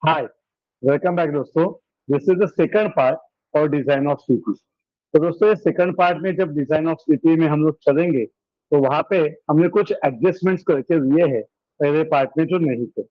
हाय, welcome back दोस्तों। This is the second part और design of CP. तो दोस्तों ये सेकंड पार्ट में जब डिजाइन ऑफ सीपी में हम लोग चलेंगे तो वहां पे हमने कुछ एडजस्टमेंट्स करके दिए हैं पहले पार्ट में जो नहीं थे।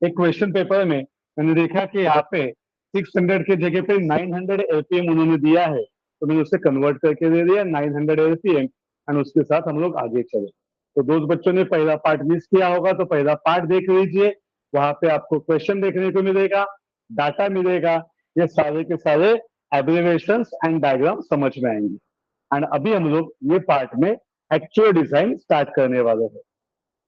एक क्वेश्चन पेपर में मैंने देखा कि यहाँ पे 600 की जगह पे 900 एलपीएम उन्होंने दिया है, तो मैंने उसे कन्वर्ट करके दे दिया 900 एलपीएम एंड उसके साथ हम लोग आगे चले। तो दोस्त बच्चों ने पहला पार्ट मिस किया होगा तो पहला पार्ट देख लीजिए। वहां पे आपको क्वेश्चन देखने को मिलेगा, डाटा मिलेगा, ये सारे के सारे एब्रिवेशंस एंड डायग्राम समझ में आएंगे। एंड अभी हम लोग ये पार्ट में एक्चुअल डिजाइन स्टार्ट करने वाले हैं।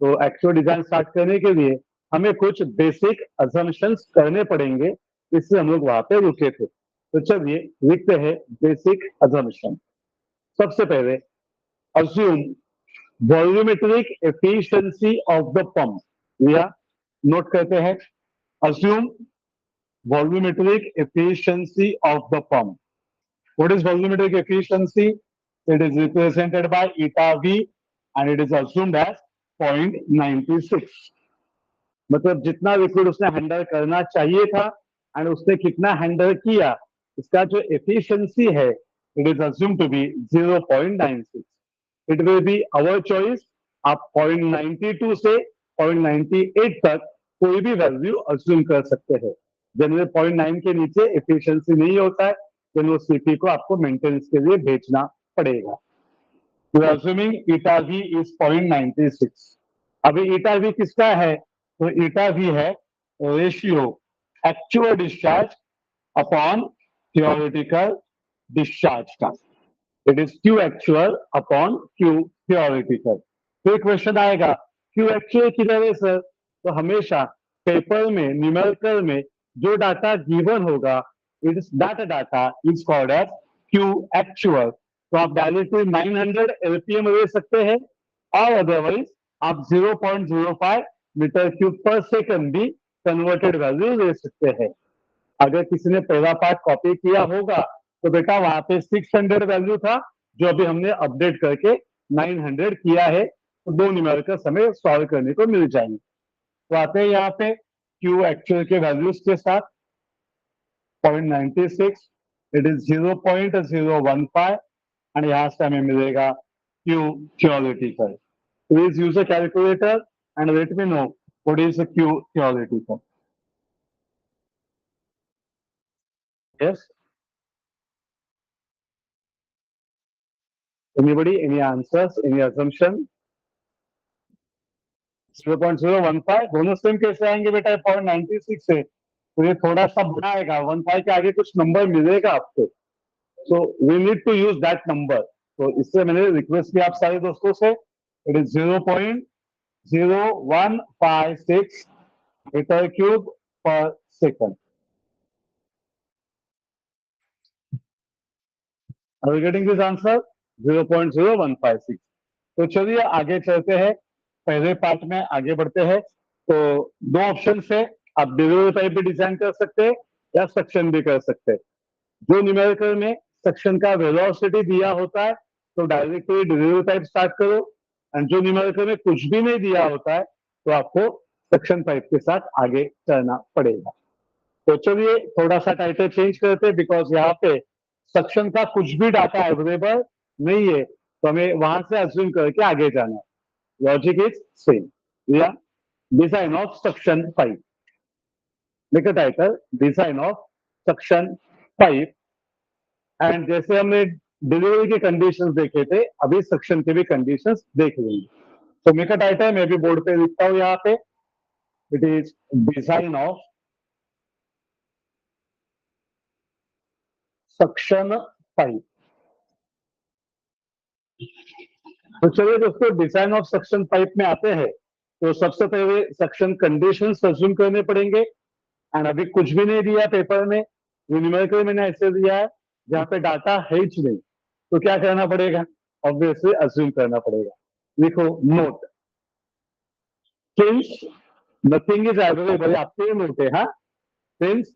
तो एक्चुअल डिजाइन स्टार्ट करने के लिए हमें कुछ बेसिक अजम्पशंस करने पड़ेंगे, इससे हम लोग वहां पे रुके थे। तो चलिए लिखते हैं बेसिक अजम्पशन। सबसे पहले assume volumetric efficiency of the pump, या नोट करते हैं assume volumetric efficiency of the pump. What is volumetric efficiency? It is represented by eta V and it is assumed as 0.96. मतलब जितना लिक्विड उसने handle करना चाहिए था एंड उसने कितना हैंडल किया, इसका जो एफिशिएंसी है it is assume to be 0.96. It will be our choice. आप 0.92 से 0.98 तक कोई भी वैल्यू अज्यूम कर सकते हैं। जनरल 0.9 के नीचे एफिशिएंसी नहीं होता है, तो वो सीपी को आपको मेंटेनेंस के लिए भेजना पड़ेगा। तो अज्यूमिंग ईटा वी इज 0.96। अभी ईटा वी किसका है? तो ईटा वी है ratio actual discharge upon theoretical discharge का। It is Q actual upon Q theoretical. तो एक क्वेश्चन आएगा क्यू एक्चुअल किधर है सर? तो हमेशा पेपर में न्यूमेरिकल में जो डाटा गिवन होगा it is that data is called as Q actual. तो आप डायरेक्टली 900 एलपीएम ले सकते हैं और अदरवाइज आप 0.05 मीटर क्यूब पर सेकंड भी कन्वर्टेड वैल्यू ले सकते हैं। अगर किसी ने पहला पार्ट कॉपी किया होगा तो बेटा वहां पे 600 वैल्यू था जो अभी हमने अपडेट करके 900 किया है। तो दो न्यूमेरिकल्स हमें सॉल्व करने को मिल जाएंगे। तो आते हैं यहाँ पे क्यू एक्चुअल के वैल्यूज के साथ 0.96, इट इज 0.015 एंड यहाँ से हमें मिलेगा Q theoretical. Please use a calculator and let me know what is Q theoretical. Yes, anybody, any answers, any assumption? 0.015 दोनों सेम कैसे आएंगे बेटा 0.96 से? तो ये थोड़ा सा बड़ा आएगा, 15 के आगे कुछ नंबर मिलेगा आपको, so we need to use that number. तो इससे मैंने रिक्वेस्ट किया आप सारे दोस्तों से, it is 0.0156 metre cube per second. Are you getting this answer? 0.0156। तो चलिए आगे चलते हैं, पहले पार्ट में आगे बढ़ते हैं। तो दो ऑप्शन है, आप डिलीवरी टाइप भी डिजाइन कर सकते हैं या सक्शन भी कर सकते हैं। जो न्यूमेरिकल में सक्शन का वेलोसिटी दिया होता है तो डायरेक्टली डिलीवरी टाइप स्टार्ट करो, एंड जो न्यूमेरिकल में कुछ भी नहीं दिया होता है तो आपको सक्शन टाइप के साथ आगे चलना पड़ेगा। तो चलिए थोड़ा सा टाइटल चेंज करते हैं बिकॉज यहाँ पे सक्शन का कुछ भी डाटा अवेलेबल नहीं है, तो हमें वहां से अज्यूम करके आगे जाना है। लॉजिक इज सेम, या डिजाइन ऑफ सक्शन पाइप। लिख title design of suction pipe. And जैसे हमने डिलीवरी के कंडीशंस देखे थे, अभी सक्शन के भी कंडीशंस देख लेंगे। तो मेक टाइटल मैं भी बोर्ड पे लिखता हूं यहाँ पे, it is design of suction pipe. तो चलिए दोस्तों डिजाइन ऑफ सक्शन पाइप में आते हैं। तो सबसे पहले सक्शन कंडीशंस अज्यूम करने पड़ेंगे, एंड अभी कुछ भी नहीं दिया पेपर में, न्यूमेरिकल मैंने ऐसे दिया है जहां पे डाटा है ही नहीं, तो क्या करना पड़ेगा? ऑब्वियसली अज्यूम करना पड़ेगा। लिखो note, since nothing is available, आपके नोट है, हाँ, since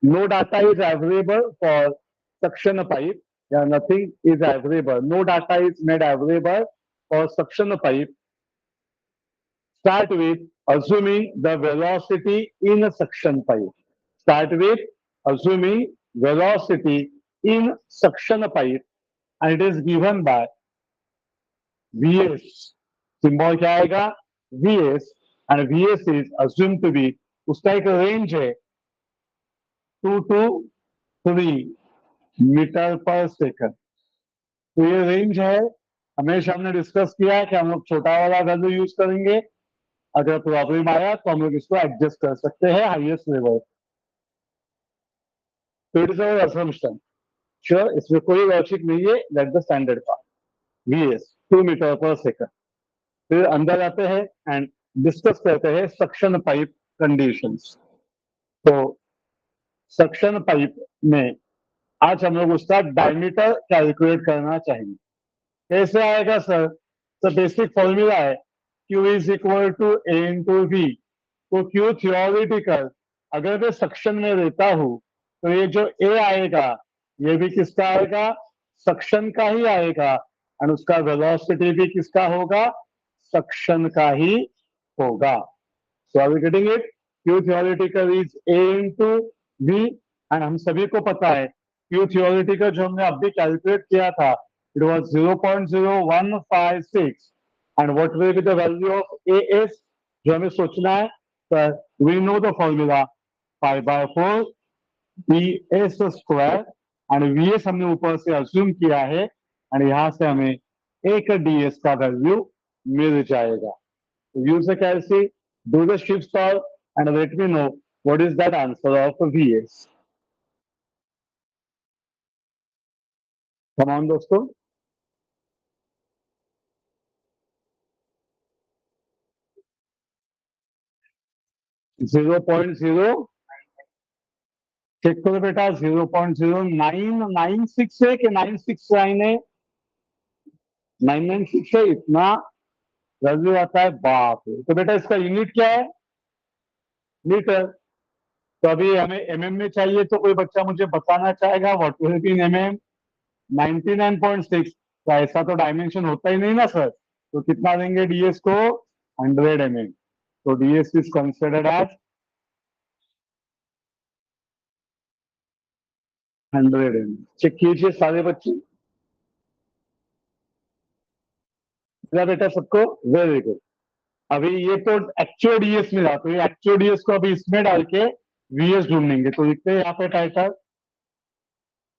no data is available for suction pipe, या nothing is available, no data is made available for suction pipe, start with assuming the velocity in a suction pipe. start with assuming velocity in suction pipe and it is given by Vs. Symbol क्या आएगा? Vs and Vs is assumed to be, उसका एक range है 2 to 3 metre per second. तो ये range है, हमेशा हमने डिस्कस किया है कि हम लोग छोटा वाला वैल्यू यूज करेंगे, अगर प्रॉब्लम आया तो हम लोग इसको एडजस्ट कर सकते हैं हाईएस्ट लेवल। तो it is our assumption, sure इसमें कोई लॉजिक नहीं है, that the standard part Vs 2 metre per second. फिर अंदर आते हैं एंड डिस्कस करते हैं सक्शन पाइप कंडीशंस। तो सक्शन पाइप में आज हम लोग उसका डायमीटर कैलकुलेट करना चाहेंगे। कैसे आएगा सर? तो बेसिक फॉर्मूला है Q is equal to A into V। तो Q थियोरिटिकल अगर मैं सक्शन में रहता हूं तो ये जो A आएगा ये भी किसका आएगा? सक्शन का ही आएगा और उसका वेलोसिटी भी किसका होगा? सक्शन का ही होगा। So are we getting it? Q theoretical is A into V and हम सभी को पता है Q theoretical जो हमने अभी कैलकुलेट किया था it was 0.0156 and what will be the value of AS जो हमें सोचना है। तो we know the formula pi by 4 BS square and VS हमने ऊपर से assume किया है और यहाँ से हमें एक DS का वैल्यू मिल जाएगा। use the calci, do the shift solve and let me know what is that answer of VS. Come on दोस्तों। जीरो पॉइंट जीरो चेक करो बेटा, 0.0996 है कि 969 है? 996 है, इतना वैल्यू आता है, बाप रे। तो बेटा इसका यूनिट क्या है? मीटर। तो अभी हमें एमएम में चाहिए, तो कोई बच्चा मुझे बताना चाहेगा what will be in MM? 99.6। तो ऐसा तो डायमेंशन होता ही नहीं ना सर, तो कितना देंगे डीएस को? 100 mm। तो DS is considered as 100 mm। Check कीजिए सारे बच्चे। मेरा बेटा सबको वेरी गुड। अभी ये तो एक्चुअल डीएस मिला, तो ये एक्चुअल डीएस को अभी इसमें डाल के वीएस ढूंढेंगे। तो लिखते हैं यहाँ पे title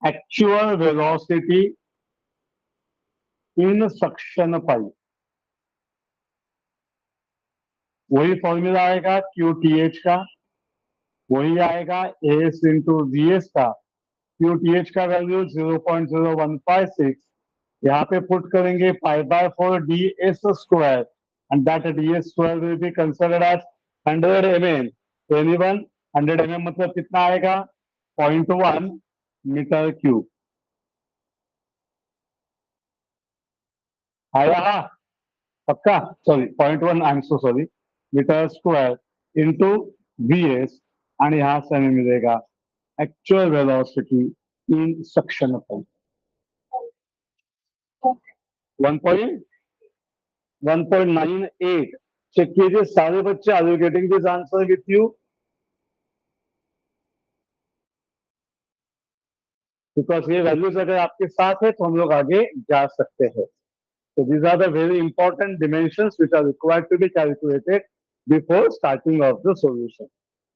actual velocity in suction pipe. वही फॉर्मूला आएगा QTH का, वही आएगा एस इंटू वीएस का। QTH का वैल्यू 0.0156, यहाँ पे पुट करेंगे pi by 4 DS square and that DS square will be considered as 100 mm। Anyone 100 mm मतलब कितना आएगा? 0.1 मीटर क्यूब आया, पक्का? Sorry 0.1, I am so sorry, metre square into VS और यहाँ से हमें मिलेगा actual velocity in suction pipe 1.98। Check कीजिए सारे बच्चे, are you getting this answer with you? Because ये वैल्यूज अगर आपके साथ है तो हम लोग आगे जा सकते हैं। So these are the very important dimensions which are required to be calculated before starting of the solution.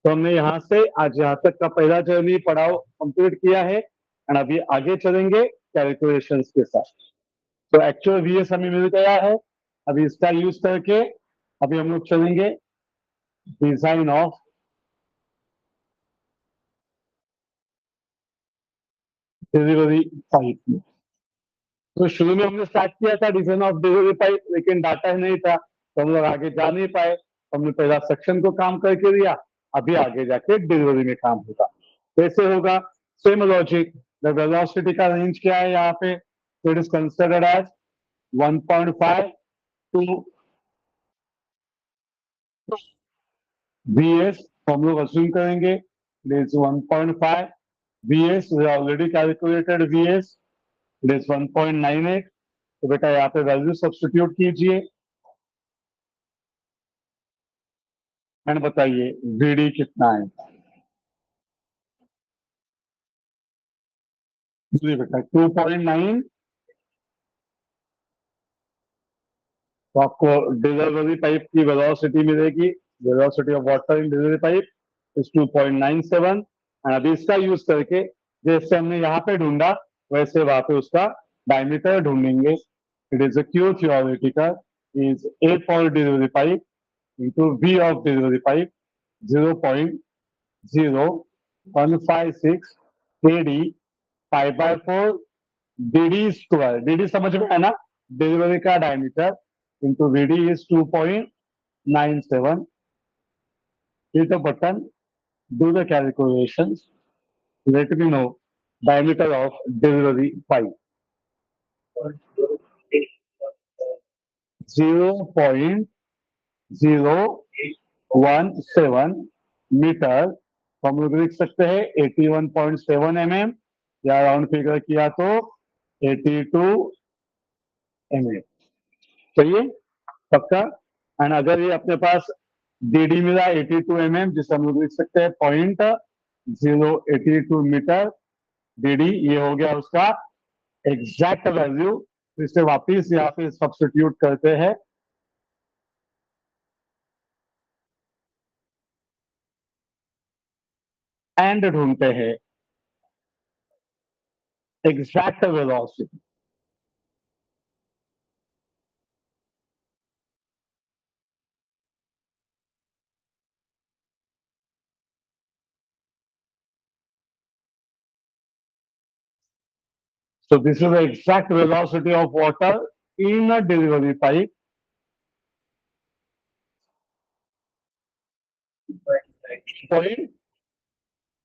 तो हमने यहाँ से आज यहाँ तक का पहला जर्नी पड़ाव कंप्लीट किया है और अभी आगे चलेंगे कैलकुलेशंस के साथ। तो एक्चुअल VS हमें मिल गया है, अभी इसका यूज करके अभी हम लोग चलेंगे डिजाइन ऑफ डिलीवरी पाइप में। तो शुरू में हमने स्टार्ट किया था डिजाइन ऑफ डिलीवरी पाइप, लेकिन डाटा नहीं था तो हम लोग आगे जा नहीं पाए। हमने पहला सेक्शन को काम करके दिया, अभी आगे जाके डिलीवरी में काम होगा। कैसे होगा? Same logic. द वेलोसिटी का रेंज क्या है यहाँ पे? It is considered as 1.5 to VS। तो हम लोग अज्यूम करेंगे it is 1.5 VS। We already calculated VS, it is 1.98। तो बेटा यहाँ पे वैल्यू सब्स्टिट्यूट कीजिए एंड बताइए VD कितना है? जी बेटा 2.9, तो आपको डिलीवरी पाइप की वेलोसिटी मिलेगी, velocity of water in delivery pipe is 2.97। अभी इसका यूज करके जैसे हमने यहाँ पे ढूंढा वैसे वहां पे उसका डायमीटर ढूंढेंगे। It is a Q theoretical is A for delivery pipe into V of delivery pipe 0.0156 AD pi by 4 DD square. DD समझ में है ना, डिलीवरी का diameter into VD is 2.97। hit the button, do the calculations, let me know diameter of delivery pipe 0.017 metre, तो हम लोग लिख सकते हैं 81.7 mm, या राउंड फिगर किया तो 82 mm। चलिए पक्का। एंड अगर ये अपने पास DD मिला 82 mm, जिसे हम लोग लिख सकते हैं 0.082 मीटर DD, ये हो गया उसका एग्जैक्ट वैल्यू। इसे वापिस यहाँ पे सब्स्टिट्यूट करते हैं, एंड ढूंढते हैं exact velocity. So this is the exact velocity of water in a delivery pipe.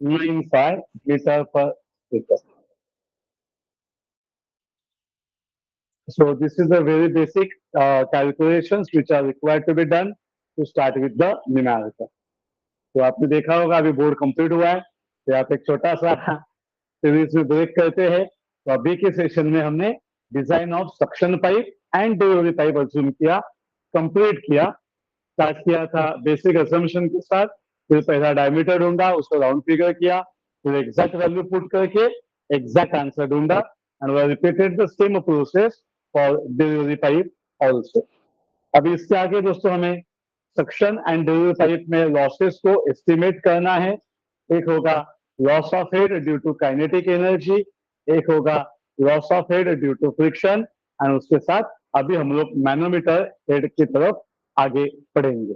0.95 meter per second. So this is the very basic calculations which are required to be done to start with the numerical. तो आपने देखा होगा अभी board complete हुआ है, तो आप एक छोटा सा सीरीज में ब्रेक करते हैं। तो अभी के सेशन में हमने design of suction pipe and delivery pipe assume किया, कंप्लीट किया। स्टार्ट किया था बेसिक असम्पशन के साथ, फिर पहला डायमीटर ढूंढा, उसको राउंड फिगर किया, फिर एग्जैक्ट वैल्यू पुट करके एग्जैक्ट आंसर ढूंढा, and we repeated the same process for delivery pipe also. अभी इसके आगे दोस्तों हमें सक्शन एंड डिलीवरी पाइप में लॉसेस को एस्टिमेट करना है। एक होगा loss of head due to kinetic energy, एक होगा loss of head due to friction, and उसके साथ अभी हम लोग मैनोमीटर हेड की तरफ आगे बढ़ेंगे।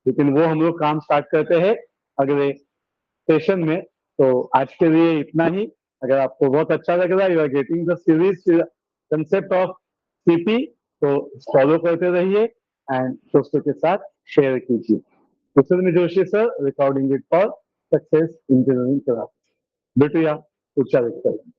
लेकिन वो हम लोग काम स्टार्ट करते हैं अगले सेशन में। तो आज के लिए इतना ही। अगर आपको बहुत अच्छा लग रहा है, you are getting the series concept of CP, तो फॉलो करते रहिए एंड दोस्तों के साथ शेयर कीजिए। Kushal Joshi sir, recording it for success engineering class. बेटिया उच्चारित करें।